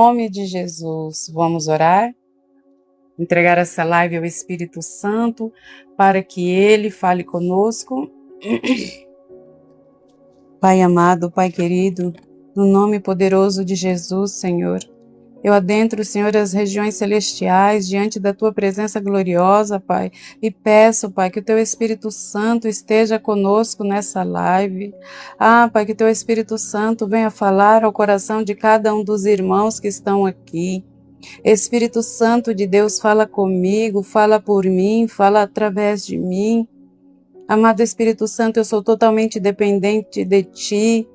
Nome de Jesus, vamos orar? Entregar essa live ao Espírito Santo para que Ele fale conosco. Pai amado, Pai querido, no nome poderoso de Jesus, Senhor, eu adentro, Senhor, as regiões celestiais diante da Tua presença gloriosa, Pai, e peço, Pai, que o Teu Espírito Santo esteja conosco nessa live. Pai, que o Teu Espírito Santo venha falar ao coração de cada um dos irmãos que estão aqui. Espírito Santo de Deus, fala comigo, fala por mim, fala através de mim. Amado Espírito Santo, eu sou totalmente dependente de Ti.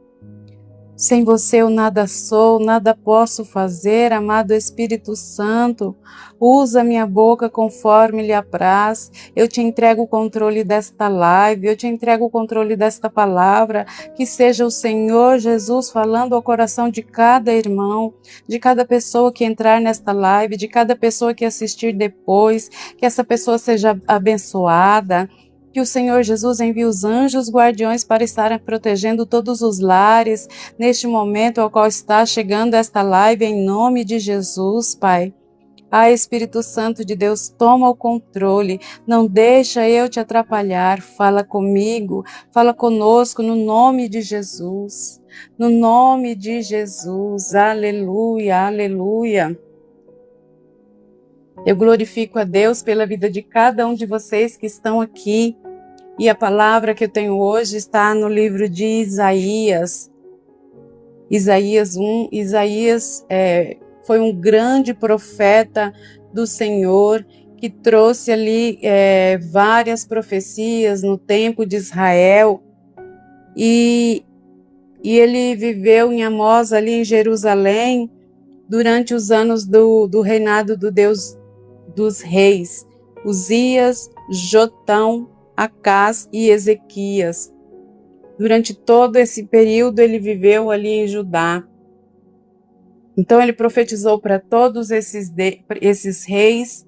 Sem você eu nada sou, nada posso fazer. Amado Espírito Santo, usa minha boca conforme lhe apraz. Eu te entrego o controle desta live, eu te entrego o controle desta palavra. Que seja o Senhor Jesus falando ao coração de cada irmão, de cada pessoa que entrar nesta live, de cada pessoa que assistir depois, que essa pessoa seja abençoada. Que o Senhor Jesus envie os anjos guardiões para estarem protegendo todos os lares neste momento ao qual está chegando esta live, em nome de Jesus, Pai. Espírito Santo de Deus, toma o controle, não deixa eu te atrapalhar, fala comigo, fala conosco no nome de Jesus, no nome de Jesus, aleluia, aleluia. Eu glorifico a Deus pela vida de cada um de vocês que estão aqui. E a palavra que eu tenho hoje está no livro de Isaías. Isaías 1. Isaías foi um grande profeta do Senhor que trouxe ali várias profecias no tempo de Israel. E ele viveu em Amós, ali em Jerusalém, durante os anos do reinado do Deus dos reis, Uzias, Jotão, Acás e Ezequias. Durante todo esse período ele viveu ali em Judá. Então ele profetizou para todos esses reis,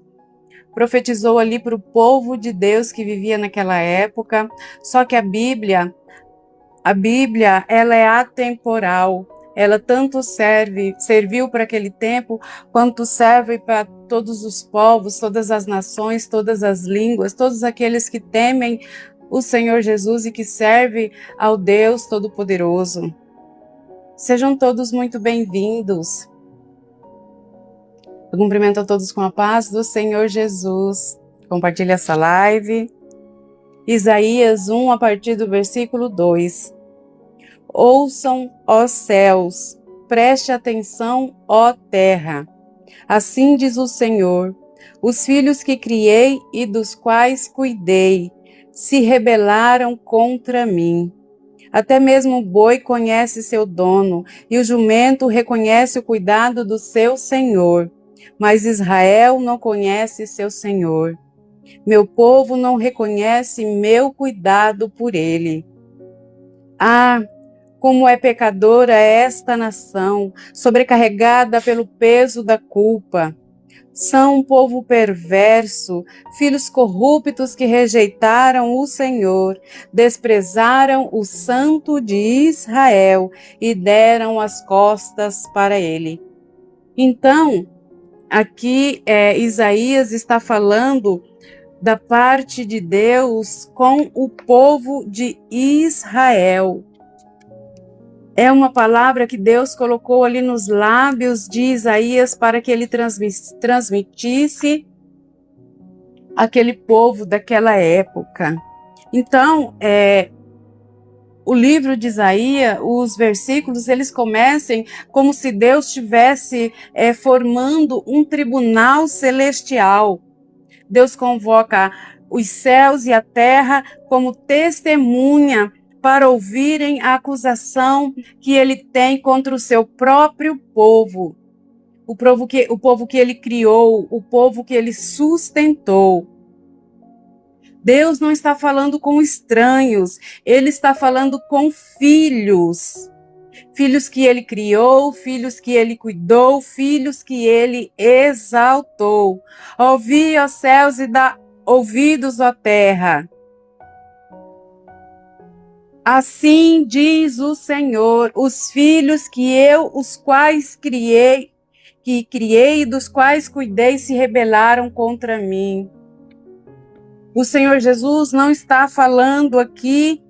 profetizou ali para o povo de Deus que vivia naquela época. Só que a Bíblia ela é atemporal. Ela tanto serviu para aquele tempo, quanto serve para todos os povos, todas as nações, todas as línguas, todos aqueles que temem o Senhor Jesus e que servem ao Deus Todo-Poderoso. Sejam todos muito bem-vindos. Eu cumprimento a todos com a paz do Senhor Jesus. Compartilhe essa live. Isaías 1, a partir do versículo 2. Ouçam, ó céus, preste atenção, ó terra. Assim diz o Senhor: os filhos que criei e dos quais cuidei se rebelaram contra mim. Até mesmo o boi conhece seu dono, e o jumento reconhece o cuidado do seu Senhor. Mas Israel não conhece seu Senhor. Meu povo não reconhece meu cuidado por ele. Como é pecadora esta nação, sobrecarregada pelo peso da culpa. São um povo perverso, filhos corruptos que rejeitaram o Senhor, desprezaram o Santo de Israel e deram as costas para ele. Então, aqui Isaías está falando da parte de Deus com o povo de Israel. É uma palavra que Deus colocou ali nos lábios de Isaías para que ele transmitisse aquele povo daquela época. Então, o livro de Isaías, os versículos, eles começam como se Deus estivesse formando um tribunal celestial. Deus convoca os céus e a terra como testemunha para ouvirem a acusação que ele tem contra o seu próprio povo. O povo que ele criou, o povo que ele sustentou. Deus não está falando com estranhos, ele está falando com filhos. Filhos que ele criou, filhos que ele cuidou, filhos que ele exaltou. Ouvi, ó céus, e dá ouvidos, ó terra. Assim diz o Senhor: os filhos que eu, os quais criei que criei e dos quais cuidei se rebelaram contra mim. O Senhor Jesus não está falando aqui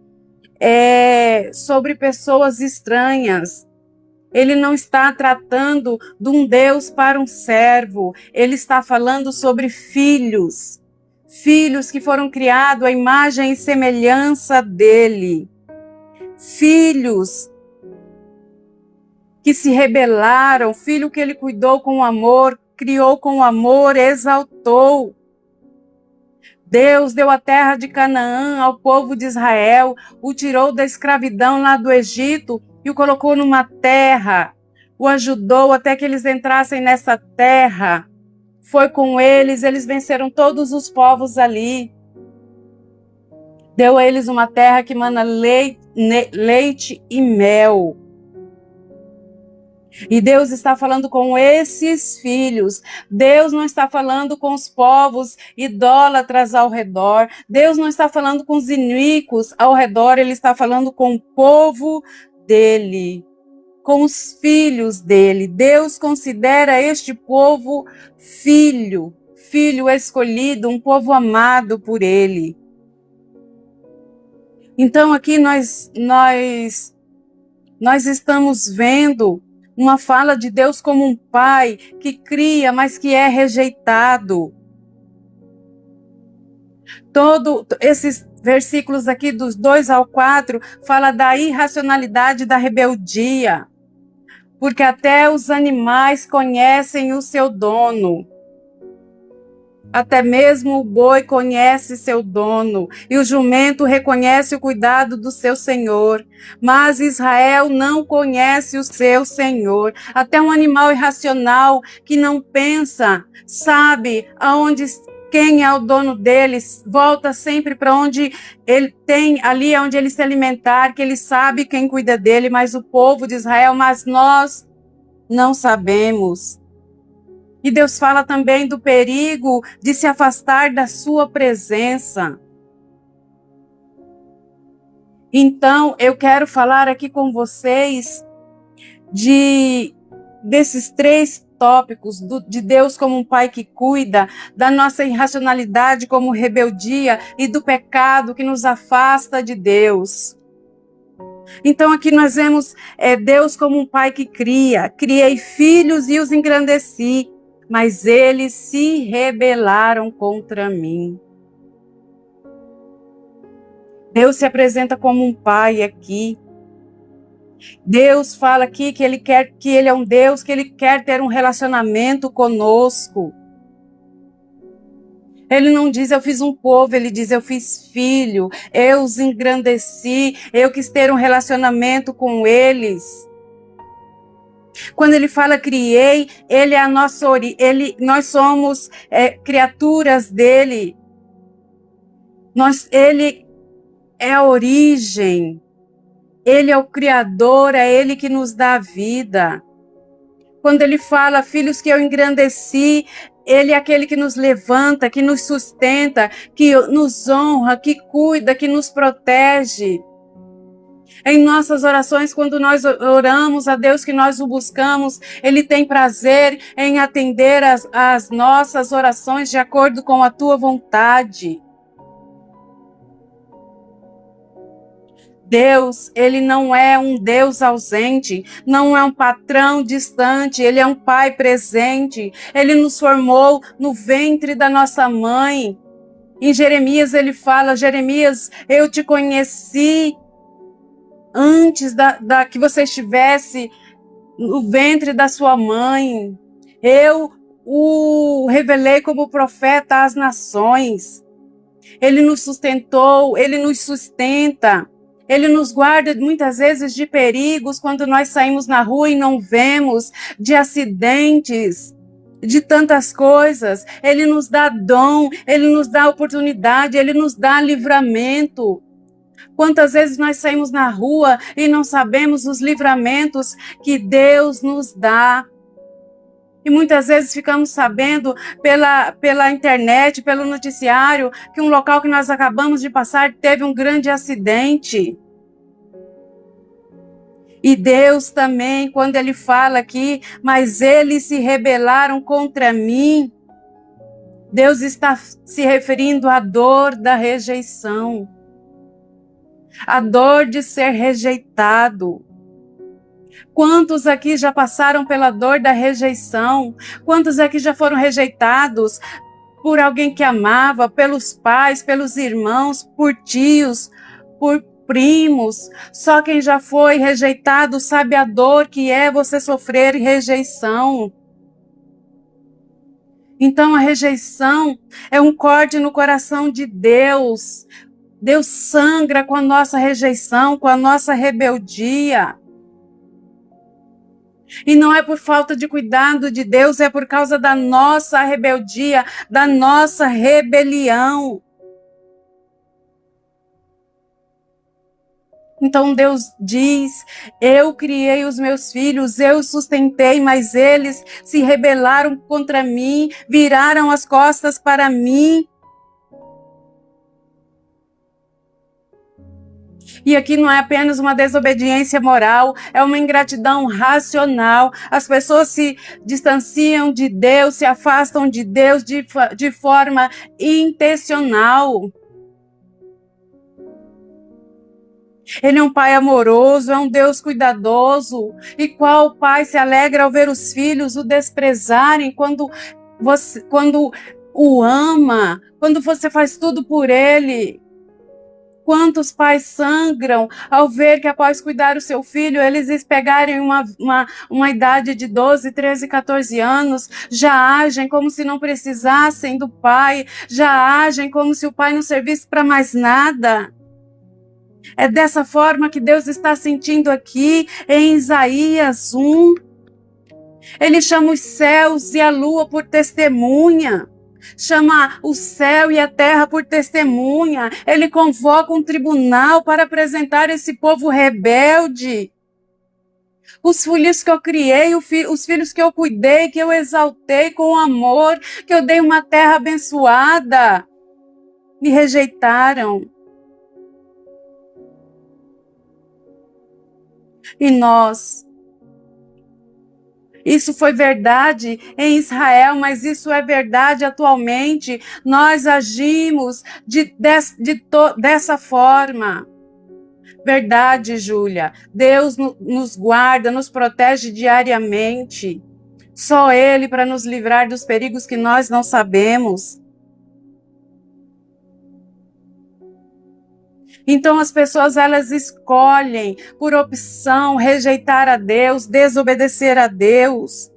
sobre pessoas estranhas. Ele não está tratando de um Deus para um servo. Ele está falando sobre filhos. Filhos que foram criados à imagem e semelhança dele. Filhos que se rebelaram. Filho que ele cuidou com amor, criou com amor, exaltou. Deus deu a terra de Canaã ao povo de Israel, o tirou da escravidão lá do Egito e o colocou numa terra, o ajudou até que eles entrassem nessa terra. Foi com eles, eles venceram todos os povos ali. Deu a eles uma terra que mana leite e mel. E Deus está falando com esses filhos. Deus não está falando com os povos idólatras ao redor. Deus não está falando com os iníquos ao redor. Ele está falando com o povo dele, com os filhos dele. Deus considera este povo filho, filho escolhido, um povo amado por ele. Então aqui nós estamos vendo uma fala de Deus como um pai que cria, mas que é rejeitado. Todos esses versículos aqui, dos 2 ao 4, fala da irracionalidade da rebeldia. Porque até os animais conhecem o seu dono. Até mesmo o boi conhece seu dono, e o jumento reconhece o cuidado do seu senhor. Mas Israel não conhece o seu senhor. Até um animal irracional que não pensa, sabe quem é o dono deles, volta sempre para onde ele tem, ali onde ele se alimentar, que ele sabe quem cuida dele, mas o povo de Israel, mas nós não sabemos. E Deus fala também do perigo de se afastar da sua presença. Então, eu quero falar aqui com vocês desses 3 tópicos, de Deus como um pai que cuida, da nossa irracionalidade como rebeldia e do pecado que nos afasta de Deus. Então aqui nós vemos Deus como um pai que cria. Criei filhos e os engrandeci, mas eles se rebelaram contra mim. Deus se apresenta como um pai aqui. Deus fala aqui que ele é um Deus, que ele quer ter um relacionamento conosco. Ele não diz eu fiz um povo, ele diz eu fiz filho, eu os engrandeci, eu quis ter um relacionamento com eles. Quando ele fala criei, ele é a nossa nós somos criaturas dele. Ele é a origem. Ele é o Criador, é Ele que nos dá a vida. Quando Ele fala, filhos que eu engrandeci, Ele é aquele que nos levanta, que nos sustenta, que nos honra, que cuida, que nos protege. Em nossas orações, quando nós oramos a Deus, que nós o buscamos, Ele tem prazer em atender as nossas orações de acordo com a tua vontade. Deus, ele não é um Deus ausente, não é um patrão distante, ele é um pai presente. Ele nos formou no ventre da nossa mãe. Em Jeremias ele fala, Jeremias, eu te conheci antes da que você estivesse no ventre da sua mãe. Eu o revelei como profeta às nações. Ele nos sustentou, ele nos sustenta. Ele nos guarda muitas vezes de perigos quando nós saímos na rua e não vemos, de acidentes, de tantas coisas. Ele nos dá dom, ele nos dá oportunidade, ele nos dá livramento. Quantas vezes nós saímos na rua e não sabemos os livramentos que Deus nos dá. E muitas vezes ficamos sabendo pela internet, pelo noticiário, que um local que nós acabamos de passar teve um grande acidente. E Deus também, quando ele fala aqui, mas eles se rebelaram contra mim, Deus está se referindo à dor da rejeição, a dor de ser rejeitado. Quantos aqui já passaram pela dor da rejeição? Quantos aqui já foram rejeitados por alguém que amava, pelos pais, pelos irmãos, por tios, por primos? Só quem já foi rejeitado sabe a dor que é você sofrer rejeição. Então a rejeição é um corte no coração de Deus. Deus sangra com a nossa rejeição, com a nossa rebeldia. E não é por falta de cuidado de Deus, é por causa da nossa rebeldia, da nossa rebelião. Então Deus diz, eu criei os meus filhos, eu os sustentei, mas eles se rebelaram contra mim, viraram as costas para mim. E aqui não é apenas uma desobediência moral, é uma ingratidão racional. As pessoas se distanciam de Deus, se afastam de Deus de forma intencional. Ele é um pai amoroso, é um Deus cuidadoso. E qual pai se alegra ao ver os filhos o desprezarem quando o ama, quando você faz tudo por ele? Quantos pais sangram ao ver que após cuidar do seu filho, eles pegarem uma idade de 12, 13, 14 anos, já agem como se não precisassem do pai, já agem como se o pai não servisse para mais nada. É dessa forma que Deus está sentindo aqui em Isaías 1. Ele chama os céus e a lua por testemunha. Chama o céu e a terra por testemunha. Ele convoca um tribunal para apresentar esse povo rebelde. Os filhos que eu criei, os filhos que eu cuidei, que eu exaltei com amor, que eu dei uma terra abençoada, me rejeitaram. E nós, isso foi verdade em Israel, mas isso é verdade atualmente. Nós agimos dessa forma. Verdade, Júlia. Deus nos guarda, nos protege diariamente. Só Ele para nos livrar dos perigos que nós não sabemos. Então as pessoas, elas escolhem por opção rejeitar a Deus, desobedecer a Deus.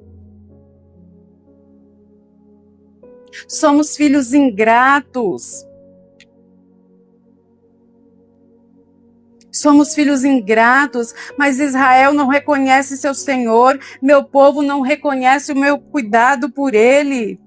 Somos filhos ingratos. Somos filhos ingratos, mas Israel não reconhece seu Senhor, meu povo não reconhece o meu cuidado por ele.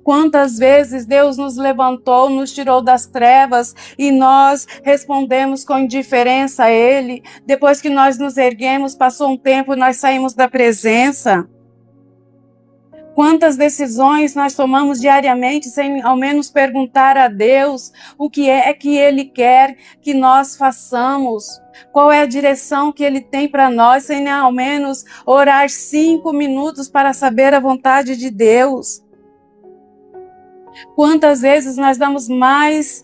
Quantas vezes Deus nos levantou, nos tirou das trevas e nós respondemos com indiferença a Ele. Depois que nós nos erguemos, passou um tempo e nós saímos da presença. Quantas decisões nós tomamos diariamente sem ao menos perguntar a Deus o que é que Ele quer que nós façamos? Qual é a direção que Ele tem para nós, sem ao menos orar 5 minutos para saber a vontade de Deus? Quantas vezes nós damos mais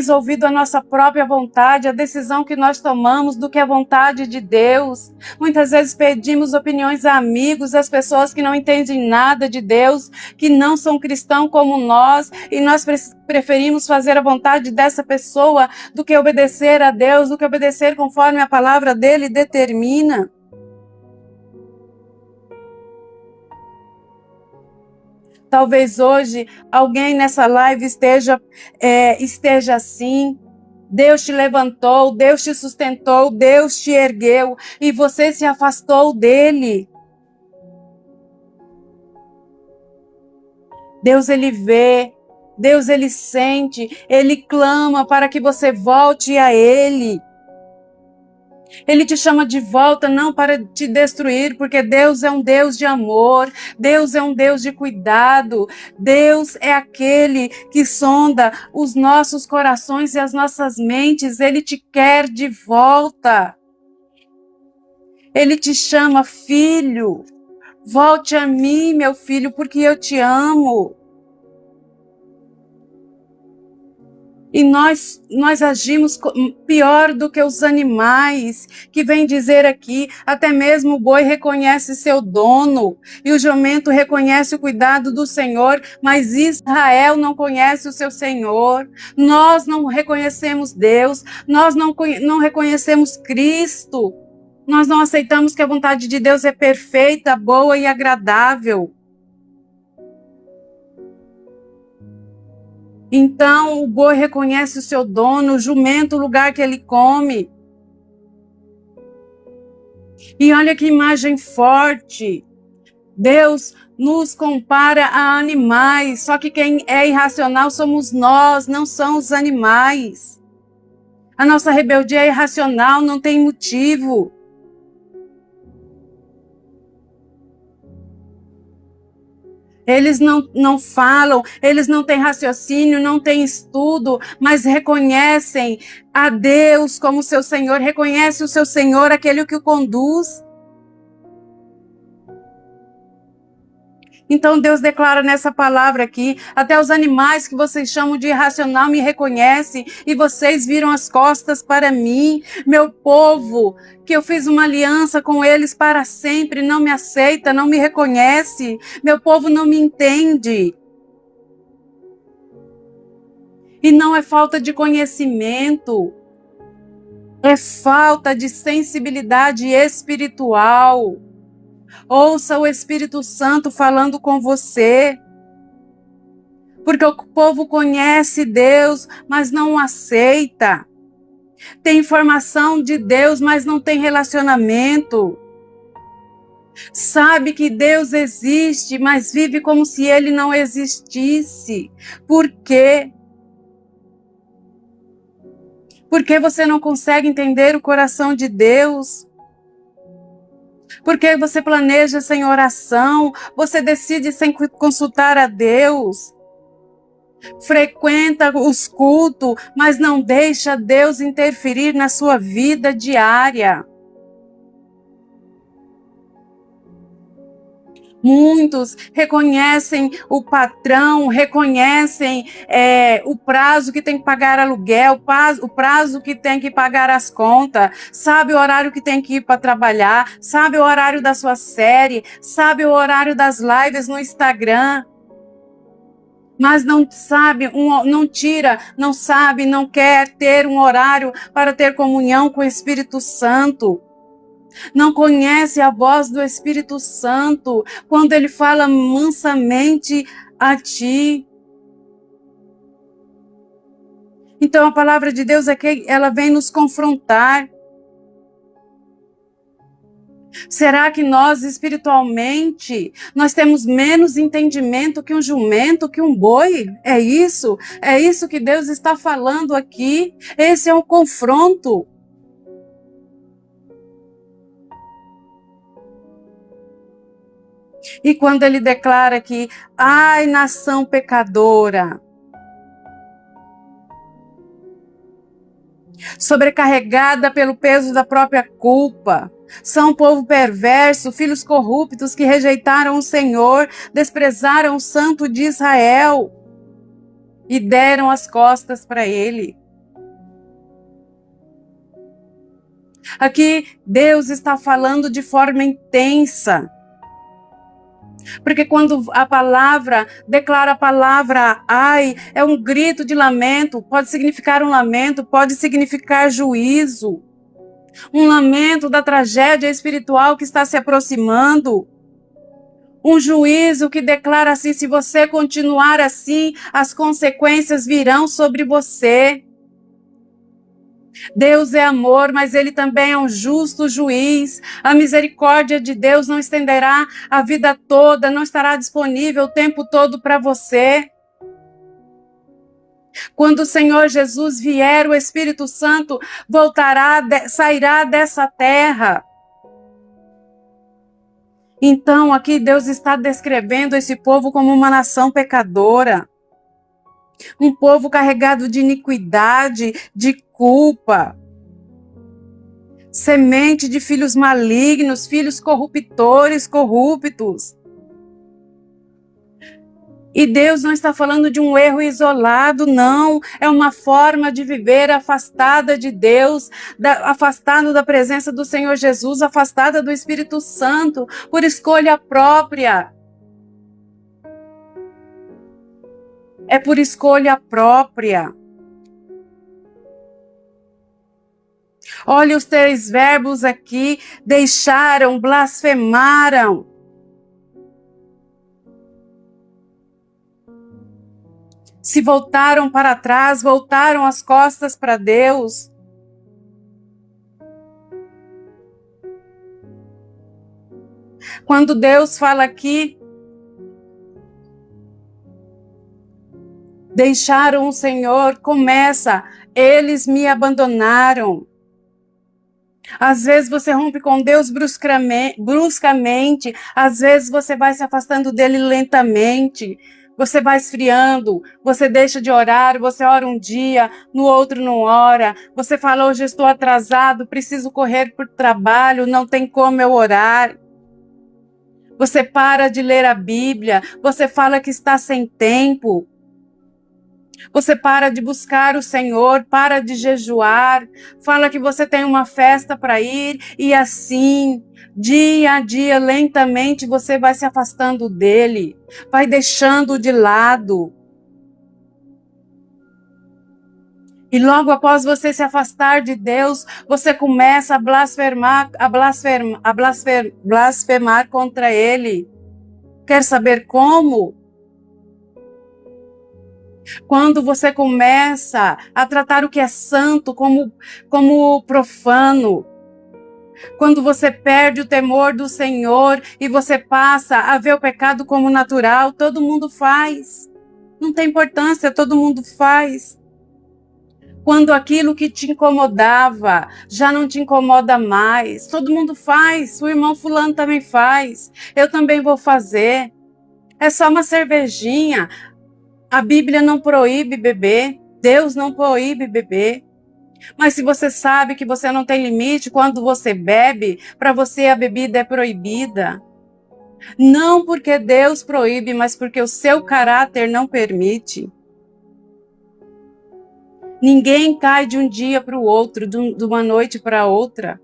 ouvido à nossa própria vontade, à decisão que nós tomamos, do que a vontade de Deus? Muitas vezes pedimos opiniões a amigos, às pessoas que não entendem nada de Deus, que não são cristãos como nós, e nós preferimos fazer a vontade dessa pessoa do que obedecer a Deus, do que obedecer conforme a palavra dele determina. Talvez hoje alguém nessa live esteja assim. Deus te levantou, Deus te sustentou, Deus te ergueu e você se afastou dele. Deus, ele vê, Deus, ele sente, ele clama para que você volte a ele. Ele te chama de volta não para te destruir, porque Deus é um Deus de amor, Deus é um Deus de cuidado, Deus é aquele que sonda os nossos corações e as nossas mentes, Ele te quer de volta. Ele te chama, filho, volte a mim, meu filho, porque eu te amo. E nós agimos pior do que os animais, que vem dizer aqui, até mesmo o boi reconhece seu dono, e o jumento reconhece o cuidado do Senhor, mas Israel não conhece o seu Senhor. Nós não reconhecemos Deus, nós não reconhecemos Cristo, nós não aceitamos que a vontade de Deus é perfeita, boa e agradável. Então o boi reconhece o seu dono, o jumento o lugar que ele come. E olha que imagem forte. Deus nos compara a animais, só que quem é irracional somos nós, não são os animais. A nossa rebeldia é irracional, não tem motivo. Eles não falam, eles não têm raciocínio, não têm estudo, mas reconhecem a Deus como seu Senhor, reconhece o seu Senhor, aquele que o conduz. Então Deus declara nessa palavra aqui, até os animais que vocês chamam de irracional me reconhecem e vocês viram as costas para mim. Meu povo, que eu fiz uma aliança com eles para sempre, não me aceita, não me reconhece. Meu povo não me entende. E não é falta de conhecimento, é falta de sensibilidade espiritual. Ouça o Espírito Santo falando com você. Porque o povo conhece Deus, mas não o aceita. Tem informação de Deus, mas não tem relacionamento. Sabe que Deus existe, mas vive como se Ele não existisse. Por quê? Porque você não consegue entender o coração de Deus? Porque você planeja sem oração, você decide sem consultar a Deus. Frequenta os cultos, mas não deixa Deus interferir na sua vida diária. Muitos reconhecem o patrão, reconhecem o prazo que tem que pagar aluguel, o prazo que tem que pagar as contas, sabe o horário que tem que ir para trabalhar, sabe o horário da sua série, sabe o horário das lives no Instagram, mas não sabe, não sabe, não quer ter um horário para ter comunhão com o Espírito Santo. Não conhece a voz do Espírito Santo quando ele fala mansamente a ti. Então a palavra de Deus é que ela vem nos confrontar. Será que nós espiritualmente nós temos menos entendimento que um jumento, que um boi? É isso que Deus está falando aqui. Esse é um confronto. E quando ele declara que, ai, nação pecadora, sobrecarregada pelo peso da própria culpa, são um povo perverso, filhos corruptos que rejeitaram o Senhor, desprezaram o Santo de Israel e deram as costas para ele. Aqui Deus está falando de forma intensa. Porque quando a palavra, declara a palavra ai, é um grito de lamento, pode significar um lamento, pode significar juízo. Um lamento da tragédia espiritual que está se aproximando. Um juízo que declara assim, se você continuar assim, as consequências virão sobre você. Deus é amor, mas Ele também é um justo juiz. A misericórdia de Deus não estenderá a vida toda, não estará disponível o tempo todo para você. Quando o Senhor Jesus vier, o Espírito Santo sairá dessa terra. Então, aqui Deus está descrevendo esse povo como uma nação pecadora. Um povo carregado de iniquidade, de culpa. Semente de filhos malignos, filhos corruptores, corruptos. E Deus não está falando de um erro isolado, não. É uma forma de viver afastada de Deus, afastado da presença do Senhor Jesus, afastada do Espírito Santo, por escolha própria. É por escolha própria. Olha os 3 verbos aqui: deixaram, blasfemaram. Se voltaram para trás, voltaram as costas para Deus. Quando Deus fala aqui, deixaram o Senhor, começa, eles me abandonaram. Às vezes você rompe com Deus bruscamente, às vezes você vai se afastando dele lentamente. Você vai esfriando, você deixa de orar, você ora um dia, no outro não ora. Você fala, hoje estou atrasado, preciso correr por trabalho, não tem como eu orar. Você para de ler a Bíblia, você fala que está sem tempo. Você para de buscar o Senhor, para de jejuar, fala que você tem uma festa para ir e assim, dia a dia, lentamente, você vai se afastando dele, vai deixando de lado. E logo após você se afastar de Deus, você começa a blasfemar contra ele. Quer saber como? Quando você começa a tratar o que é santo como profano, quando você perde o temor do Senhor e você passa a ver o pecado como natural, todo mundo faz. Não tem importância, todo mundo faz. Quando aquilo que te incomodava já não te incomoda mais, todo mundo faz, o irmão fulano também faz, eu também vou fazer. É só uma cervejinha. A Bíblia não proíbe beber, Deus não proíbe beber. Mas se você sabe que você não tem limite quando você bebe, para você a bebida é proibida. Não porque Deus proíbe, mas porque o seu caráter não permite. Ninguém cai de um dia para o outro, de uma noite para outra.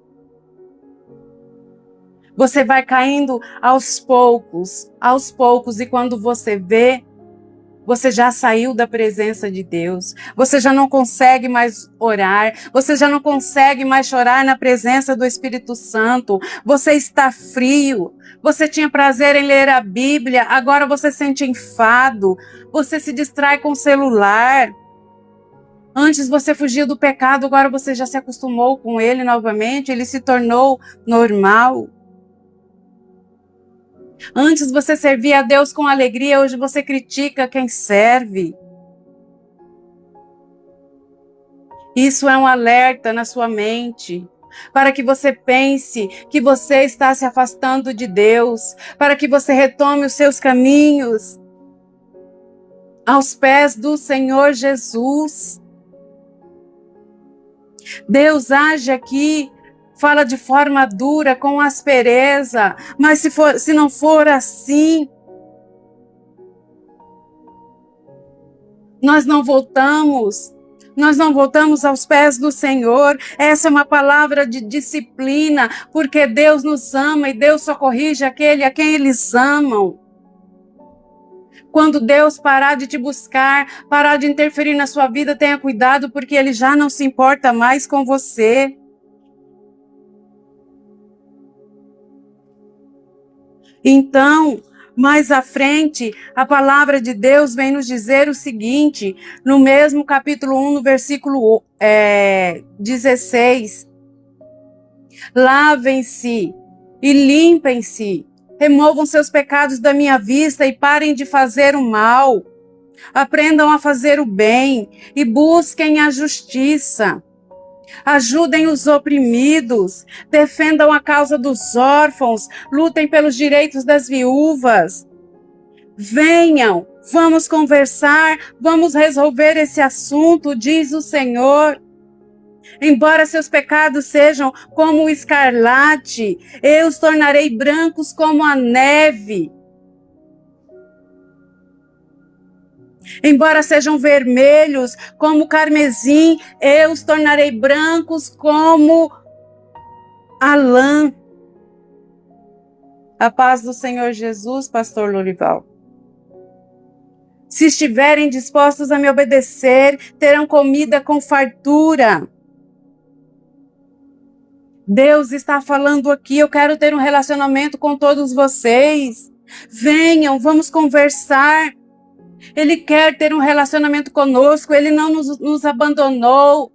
Você vai caindo aos poucos, e quando você vê, você já saiu da presença de Deus. Você já não consegue mais orar. Você já não consegue mais chorar na presença do Espírito Santo. Você está frio. Você tinha prazer em ler a Bíblia. Agora você sente enfado. Você se distrai com o celular. Antes você fugia do pecado, agora você já se acostumou com ele novamente. Ele se tornou normal. Antes você servia a Deus com alegria, hoje você critica quem serve. Isso é um alerta na sua mente, para que você pense que você está se afastando de Deus, para que você retome os seus caminhos aos pés do Senhor Jesus. Deus age aqui, fala de forma dura, com aspereza, mas se não for assim, nós não voltamos aos pés do Senhor. Essa é uma palavra de disciplina, porque Deus nos ama e Deus só corrige aquele a quem eles amam. Quando Deus parar de te buscar, parar de interferir na sua vida, tenha cuidado, porque Ele já não se importa mais com você. Então, mais à frente, a palavra de Deus vem nos dizer o seguinte, no mesmo capítulo 1, no versículo 16. Lavem-se e limpem-se, removam seus pecados da minha vista e parem de fazer o mal. Aprendam a fazer o bem e busquem a justiça. Ajudem os oprimidos, defendam a causa dos órfãos, lutem pelos direitos das viúvas. Venham, vamos conversar, vamos resolver esse assunto, diz o Senhor. Embora seus pecados sejam como o escarlate, eu os tornarei brancos como a neve. Embora sejam vermelhos como o carmesim, eu os tornarei brancos como a lã. A paz do Senhor Jesus, pastor Lorival. Se estiverem dispostos a me obedecer, terão comida com fartura. Deus está falando aqui, eu quero ter um relacionamento com todos vocês. Venham, vamos conversar. Ele quer ter um relacionamento conosco, Ele não nos abandonou.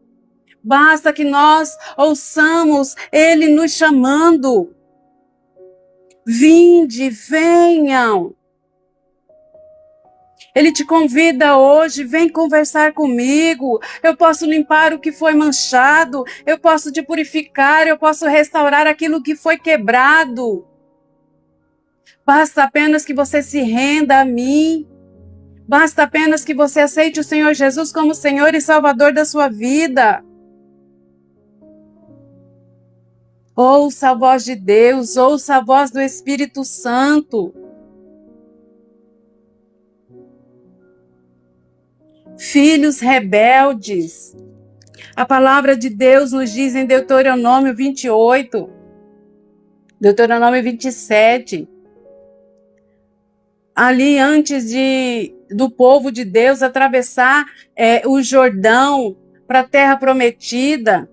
Basta que nós ouçamos Ele nos chamando. Vinde, venham. Ele te convida hoje, vem conversar comigo. Eu posso limpar o que foi manchado, eu posso te purificar, eu posso restaurar aquilo que foi quebrado. Basta apenas que você se renda a mim. Basta apenas que você aceite o Senhor Jesus como Senhor e Salvador da sua vida. Ouça a voz de Deus, ouça a voz do Espírito Santo. Filhos rebeldes. A palavra de Deus nos diz em Deuteronômio 28, Deuteronômio 27, ali antes do povo de Deus atravessar o Jordão para a terra prometida,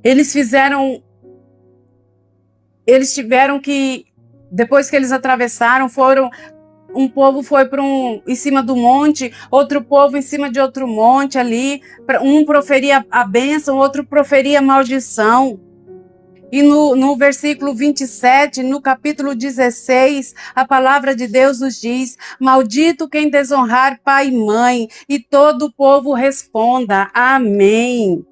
eles tiveram que, depois que eles atravessaram, um povo foi em cima do monte, outro povo em cima de outro monte ali, um proferia a bênção, outro proferia a maldição. E no versículo 27, no capítulo 16, a palavra de Deus nos diz: maldito quem desonrar pai e mãe, e todo o povo responda, amém.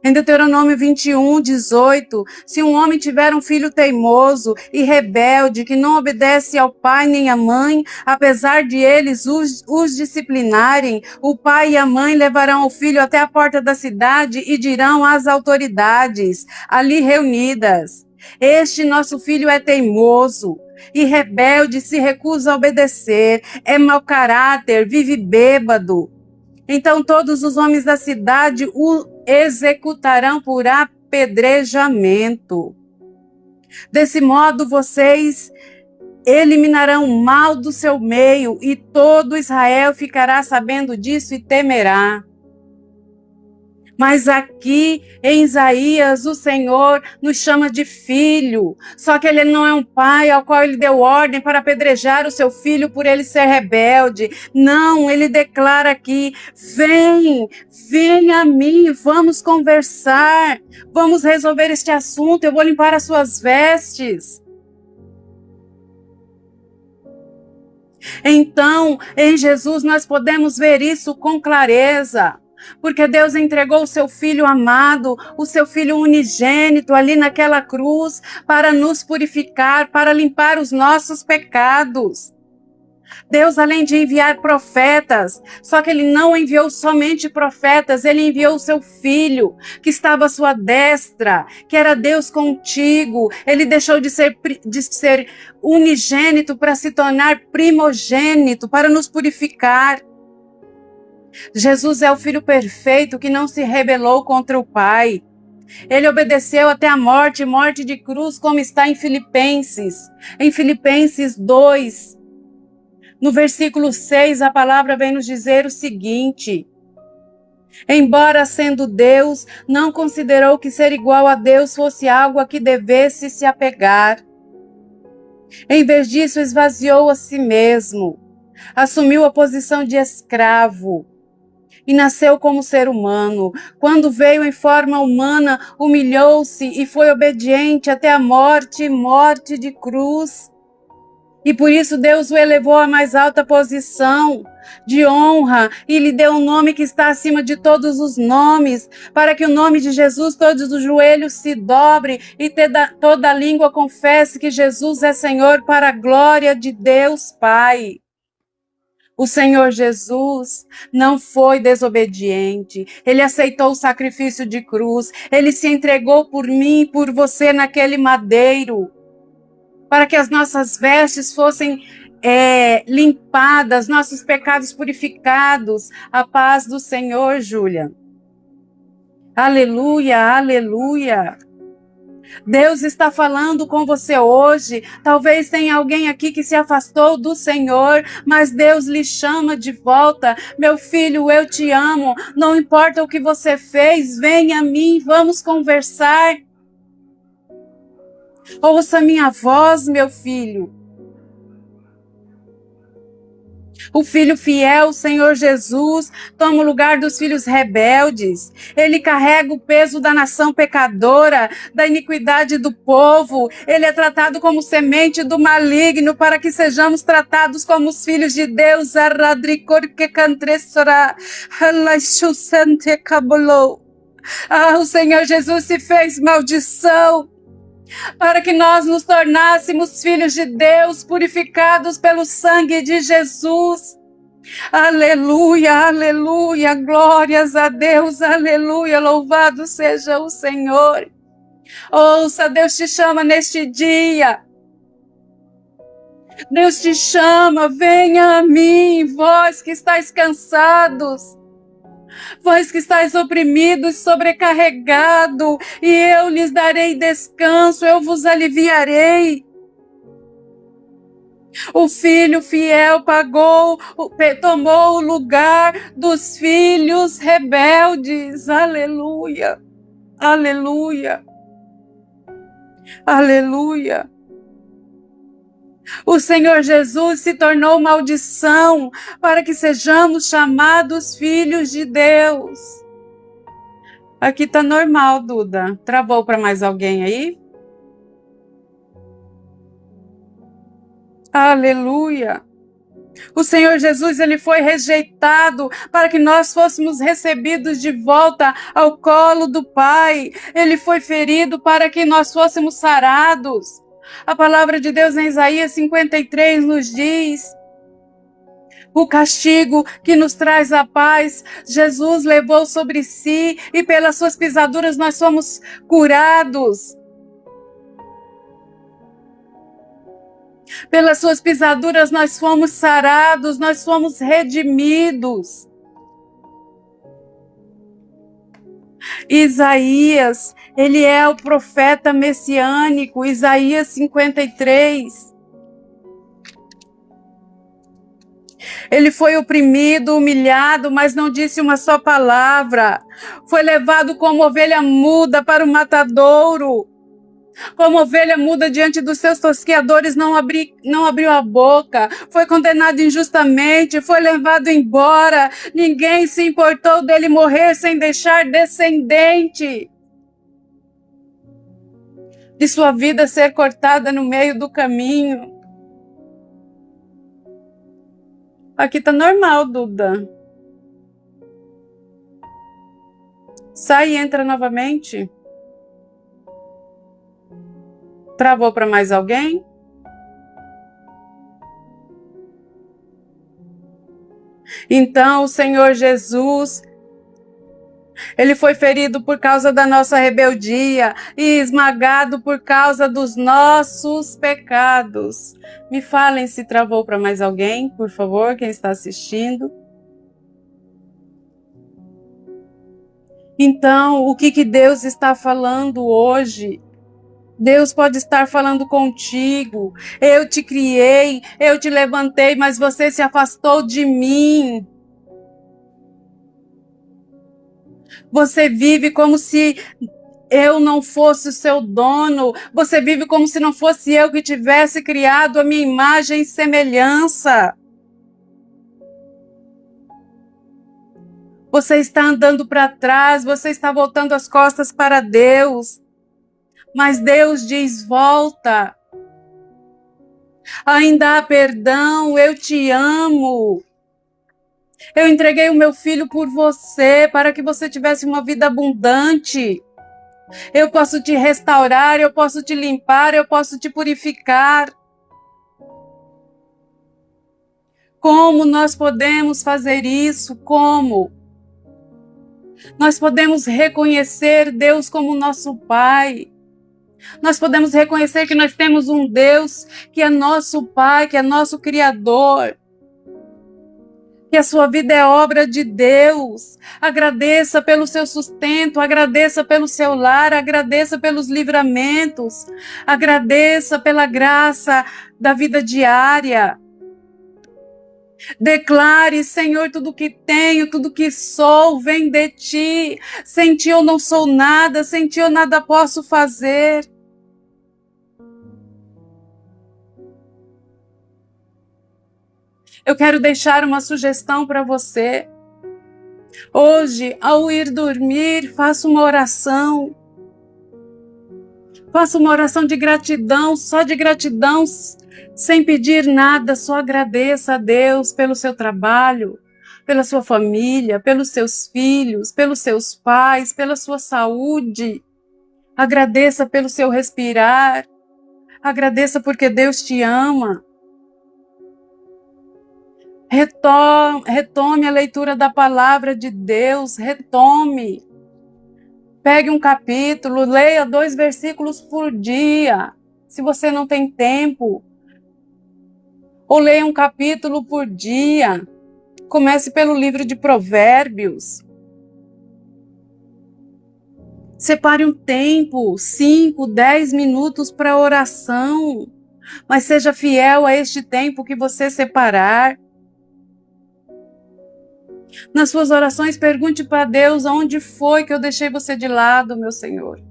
Em Deuteronômio 21, 18, se um homem tiver um filho teimoso e rebelde, que não obedece ao pai nem à mãe, apesar de eles os disciplinarem, o pai e a mãe levarão o filho até a porta da cidade e dirão às autoridades ali reunidas: este nosso filho é teimoso e rebelde, se recusa a obedecer, é mau caráter, vive bêbado. Então todos os homens da cidade o executarão por apedrejamento. Desse modo, vocês eliminarão o mal do seu meio, e todo Israel ficará sabendo disso e temerá. Mas aqui em Isaías, o Senhor nos chama de filho. Só que ele não é um pai ao qual ele deu ordem para apedrejar o seu filho por ele ser rebelde. Não, ele declara aqui: vem a mim, vamos conversar. Vamos resolver este assunto, eu vou limpar as suas vestes. Então, em Jesus nós podemos ver isso com clareza. Porque Deus entregou o seu Filho amado, o seu Filho unigênito ali naquela cruz para nos purificar, para limpar os nossos pecados. Deus, além de enviar profetas, só que Ele não enviou somente profetas, Ele enviou o seu Filho, que estava à sua destra, que era Deus contigo. Ele deixou de ser unigênito para se tornar primogênito, para nos purificar. Jesus é o Filho perfeito que não se rebelou contra o Pai. Ele obedeceu até a morte de cruz, como está em Filipenses. Em Filipenses 2, no versículo 6, a palavra vem nos dizer o seguinte: embora sendo Deus, não considerou que ser igual a Deus fosse algo a que devesse se apegar. Em vez disso, esvaziou a si mesmo, assumiu a posição de escravo e nasceu como ser humano. Quando veio em forma humana, humilhou-se e foi obediente até a morte de cruz. E por isso Deus o elevou à mais alta posição de honra e lhe deu um nome que está acima de todos os nomes, para que o nome de Jesus todos os joelhos se dobre e toda língua confesse que Jesus é Senhor, para a glória de Deus Pai. O Senhor Jesus não foi desobediente, Ele aceitou o sacrifício de cruz, Ele se entregou por mim e por você naquele madeiro, para que as nossas vestes fossem limpadas, nossos pecados purificados. A paz do Senhor, Júlia. Aleluia, aleluia. Deus está falando com você hoje. Talvez tenha alguém aqui que se afastou do Senhor, mas Deus lhe chama de volta. Meu filho, eu te amo. Não importa o que você fez, venha a mim, vamos conversar. Ouça minha voz, meu filho. O filho fiel, o Senhor Jesus, toma o lugar dos filhos rebeldes. Ele carrega o peso da nação pecadora, da iniquidade do povo. Ele é tratado como semente do maligno, para que sejamos tratados como os filhos de Deus. O Senhor Jesus se fez maldição, para que nós nos tornássemos filhos de Deus, purificados pelo sangue de Jesus. Aleluia, aleluia, glórias a Deus, aleluia, louvado seja o Senhor. Ouça, Deus te chama neste dia. Deus te chama, venha a mim, vós que estáis cansados, vós que estáis oprimidos, sobrecarregados, e eu lhes darei descanso, eu vos aliviarei. O filho fiel tomou o lugar dos filhos rebeldes. Aleluia, aleluia, aleluia. O Senhor Jesus se tornou maldição para que sejamos chamados filhos de Deus. Aqui tá normal, Duda. Travou para mais alguém aí? Aleluia. O Senhor Jesus, ele foi rejeitado para que nós fôssemos recebidos de volta ao colo do Pai. Ele foi ferido para que nós fôssemos sarados. A palavra de Deus em Isaías 53 nos diz: o castigo que nos traz a paz, Jesus levou sobre si, e pelas suas pisaduras nós somos curados. Pelas suas pisaduras nós fomos sarados, nós fomos redimidos. Isaías, ele é o profeta messiânico, Isaías 53. Ele foi oprimido, humilhado, mas não disse uma só palavra. Foi levado como ovelha muda para o matadouro. Como ovelha muda diante dos seus tosqueadores, não abriu a boca. Foi condenado injustamente, foi levado embora. Ninguém se importou dele morrer sem deixar descendente. De sua vida ser cortada no meio do caminho. Aqui tá normal, Duda. Sai e entra novamente. Travou para mais alguém? Então, o Senhor Jesus, ele foi ferido por causa da nossa rebeldia e esmagado por causa dos nossos pecados. Me falem se travou para mais alguém, por favor, quem está assistindo. Então, o que Deus está falando hoje? Deus pode estar falando contigo. Eu te criei, eu te levantei, mas você se afastou de mim. Você vive como se eu não fosse o seu dono. Você vive como se não fosse eu que tivesse criado a minha imagem e semelhança. Você está andando para trás, você está voltando as costas para Deus. Mas Deus diz: volta. Ainda há perdão, eu te amo. Eu entreguei o meu filho por você, para que você tivesse uma vida abundante. Eu posso te restaurar, eu posso te limpar, eu posso te purificar. Como nós podemos fazer isso? Como? Nós podemos reconhecer Deus como nosso Pai. Nós podemos reconhecer que nós temos um Deus que é nosso Pai, que é nosso Criador. Que a sua vida é obra de Deus. Agradeça pelo seu sustento, agradeça pelo seu lar, agradeça pelos livramentos, agradeça pela graça da vida diária. Declare, Senhor, tudo que tenho, tudo que sou, vem de ti. Sem ti eu não sou nada, sem ti eu nada posso fazer. Eu quero deixar uma sugestão para você. Hoje, ao ir dormir, faça uma oração. Faça uma oração de gratidão, só de gratidão, sem pedir nada, só agradeça a Deus pelo seu trabalho, pela sua família, pelos seus filhos, pelos seus pais, pela sua saúde. Agradeça pelo seu respirar. Agradeça porque Deus te ama. Retome a leitura da palavra de Deus, retome. Pegue um capítulo, leia 2 versículos por dia, se você não tem tempo. Ou leia um capítulo por dia. Comece pelo livro de Provérbios. Separe um tempo, 5, 10 minutos para oração. Mas seja fiel a este tempo que você separar. Nas suas orações, pergunte para Deus: aonde foi que eu deixei você de lado, meu Senhor?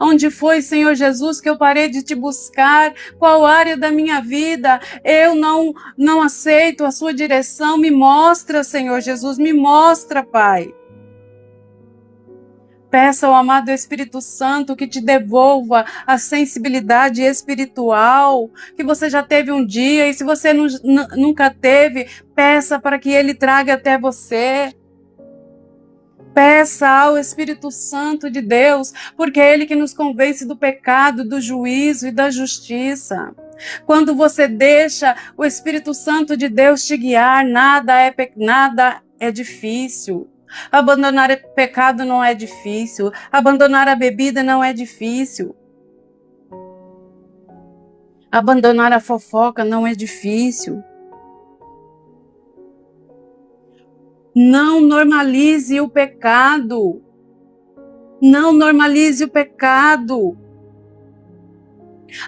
Onde foi, Senhor Jesus, que eu parei de te buscar? Qual área da minha vida eu não aceito a sua direção? Me mostra, Senhor Jesus, me mostra, Pai. Peça ao amado Espírito Santo que te devolva a sensibilidade espiritual que você já teve um dia, e se você nunca teve, peça para que Ele traga até você. Peça ao Espírito Santo de Deus, porque é Ele que nos convence do pecado, do juízo e da justiça. Quando você deixa o Espírito Santo de Deus te guiar, nada é difícil. Abandonar o pecado não é difícil. Abandonar a bebida não é difícil. Abandonar a fofoca não é difícil. Não normalize o pecado. Não normalize o pecado.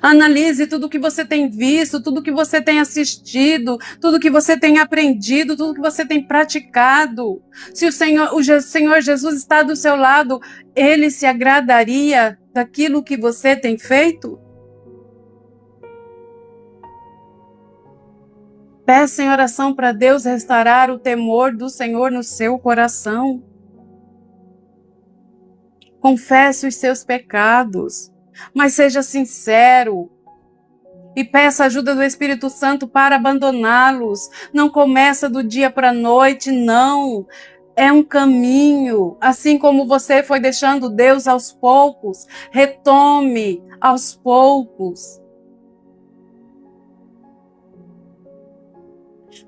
Analise tudo que você tem visto, tudo que você tem assistido, tudo que você tem aprendido, tudo que você tem praticado. Se o Senhor Jesus está do seu lado, Ele se agradaria daquilo que você tem feito? Peça em oração para Deus restaurar o temor do Senhor no seu coração. Confesse os seus pecados, mas seja sincero e peça a ajuda do Espírito Santo para abandoná-los. Não começa do dia para a noite, não. É um caminho. Assim como você foi deixando Deus aos poucos, retome aos poucos.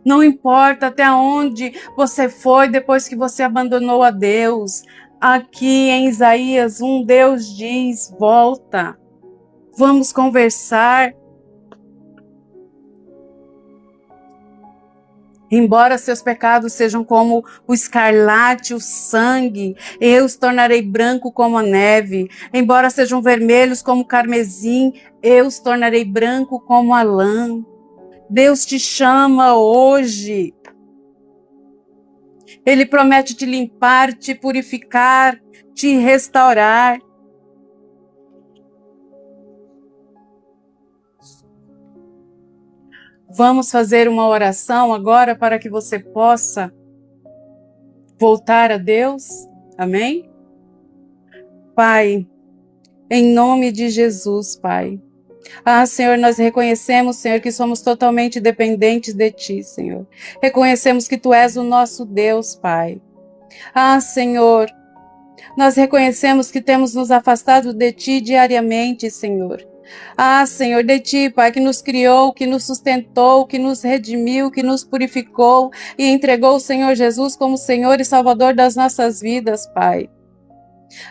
Não importa até onde você foi depois que você abandonou a Deus. Aqui em Isaías 1, Deus diz: volta, vamos conversar. Embora seus pecados sejam como o escarlate, o sangue, eu os tornarei branco como a neve. Embora sejam vermelhos como o carmesim, eu os tornarei branco como a lã. Deus te chama hoje. Ele promete te limpar, te purificar, te restaurar. Vamos fazer uma oração agora para que você possa voltar a Deus. Amém? Pai, em nome de Jesus, Pai, Ah, Senhor, nós reconhecemos, Senhor, que somos totalmente dependentes de Ti, Senhor. Reconhecemos que Tu és o nosso Deus, Pai. Ah, Senhor, nós reconhecemos que temos nos afastado de Ti diariamente, Senhor. Ah, Senhor, de Ti, Pai, que nos criou, que nos sustentou, que nos redimiu, que nos purificou e entregou o Senhor Jesus como Senhor e Salvador das nossas vidas, Pai.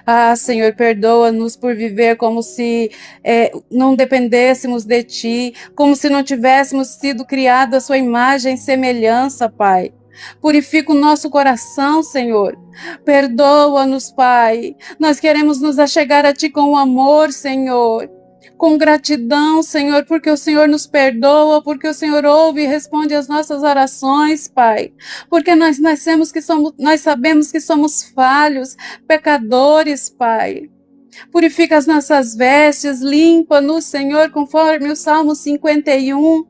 Ah, Senhor, perdoa-nos por viver como se não dependêssemos de Ti, como se não tivéssemos sido criados à Sua imagem e semelhança, Pai. Purifica o nosso coração, Senhor. Perdoa-nos, Pai. Nós queremos nos achegar a Ti com amor, Senhor. Com gratidão, Senhor, porque o Senhor nos perdoa, porque o Senhor ouve e responde às nossas orações, Pai. Porque nós sabemos que somos falhos, pecadores, Pai. Purifica as nossas vestes, limpa-nos, Senhor, conforme o Salmo 51.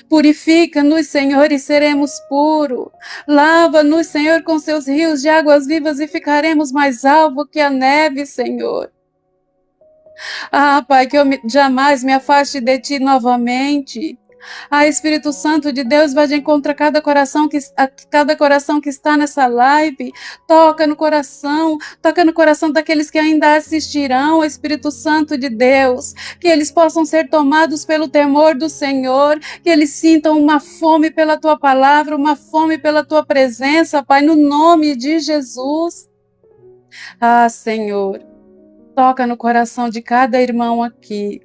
Purifica-nos, Senhor, e seremos puros. Lava-nos, Senhor, com seus rios de águas vivas e ficaremos mais alvo que a neve, Senhor. Ah, Pai, que eu jamais me afaste de Ti novamente. Ah, Espírito Santo de Deus, vai de encontro a cada coração que está nessa live. Toca no coração daqueles que ainda assistirão, Espírito Santo de Deus. Que eles possam ser tomados pelo temor do Senhor, que eles sintam uma fome pela Tua palavra, uma fome pela Tua presença, Pai, no nome de Jesus. Ah, Senhor, toca no coração de cada irmão aqui.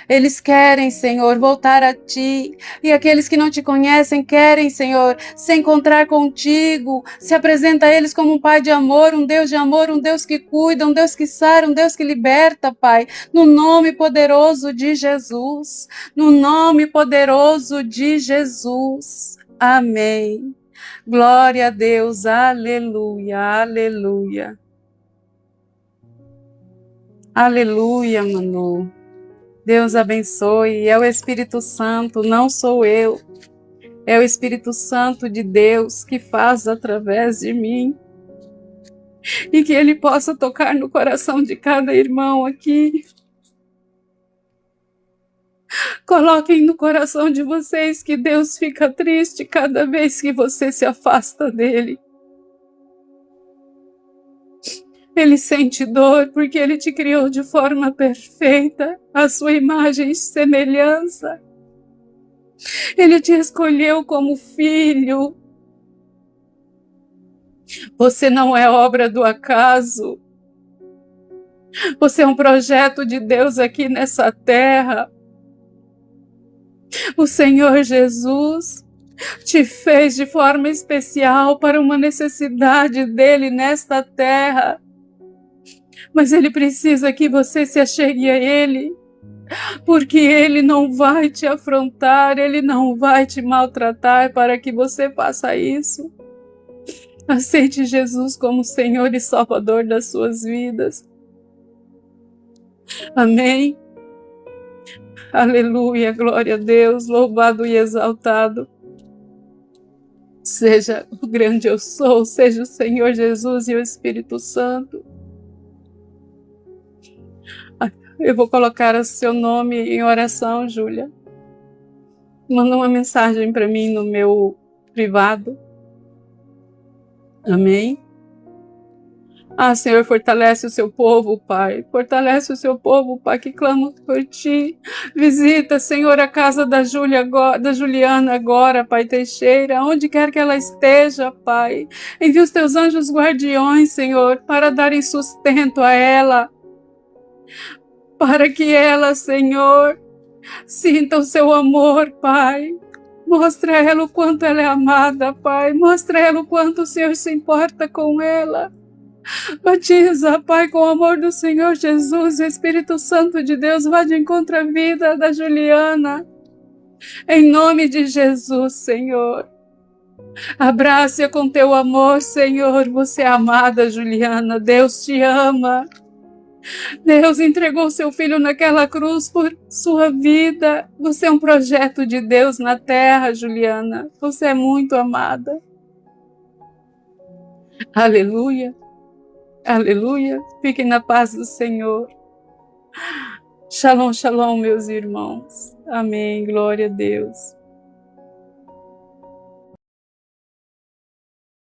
Eles querem, Senhor, voltar a Ti. E aqueles que não Te conhecem querem, Senhor, se encontrar contigo. Se apresenta a eles como um Pai de amor, um Deus que cuida, um Deus que sara, um Deus que liberta, Pai. No nome poderoso de Jesus. No nome poderoso de Jesus. Amém. Glória a Deus. Aleluia, aleluia. Aleluia, Manu. Deus abençoe. É o Espírito Santo, não sou eu. É o Espírito Santo de Deus que faz através de mim. E que Ele possa tocar no coração de cada irmão aqui. Coloquem no coração de vocês que Deus fica triste cada vez que você se afasta dEle. Ele sente dor porque Ele te criou de forma perfeita, à sua imagem e semelhança. Ele te escolheu como filho. Você não é obra do acaso. Você é um projeto de Deus aqui nessa terra. O Senhor Jesus te fez de forma especial para uma necessidade dEle nesta terra. Mas Ele precisa que você se achegue a Ele, porque Ele não vai te afrontar, Ele não vai te maltratar para que você faça isso. Aceite Jesus como Senhor e Salvador das suas vidas. Amém. Aleluia, glória a Deus, louvado e exaltado seja o grande eu sou, seja o Senhor Jesus e o Espírito Santo. Eu vou colocar o seu nome em oração, Júlia. Manda uma mensagem para mim no meu privado. Amém. Ah, Senhor, fortalece o seu povo, Pai. Fortalece o seu povo, Pai, que clama por Ti. Visita, Senhor, a casa da Juliana agora, Pai Teixeira, onde quer que ela esteja, Pai. Envia os Teus anjos guardiões, Senhor, para darem sustento a ela. Para que ela, Senhor, sinta o Seu amor, Pai. Mostra a ela o quanto ela é amada, Pai. Mostra a ela o quanto o Senhor se importa com ela. Batiza, Pai, com o amor do Senhor Jesus, o Espírito Santo de Deus, vá de encontro à vida da Juliana. Em nome de Jesus, Senhor. Abrace-a com Teu amor, Senhor. Você é amada, Juliana. Deus te ama. Deus entregou Seu Filho naquela cruz por sua vida. Você é um projeto de Deus na terra, Juliana. Você é muito amada. Aleluia. Aleluia. Fiquem na paz do Senhor. Shalom, shalom, meus irmãos. Amém. Glória a Deus.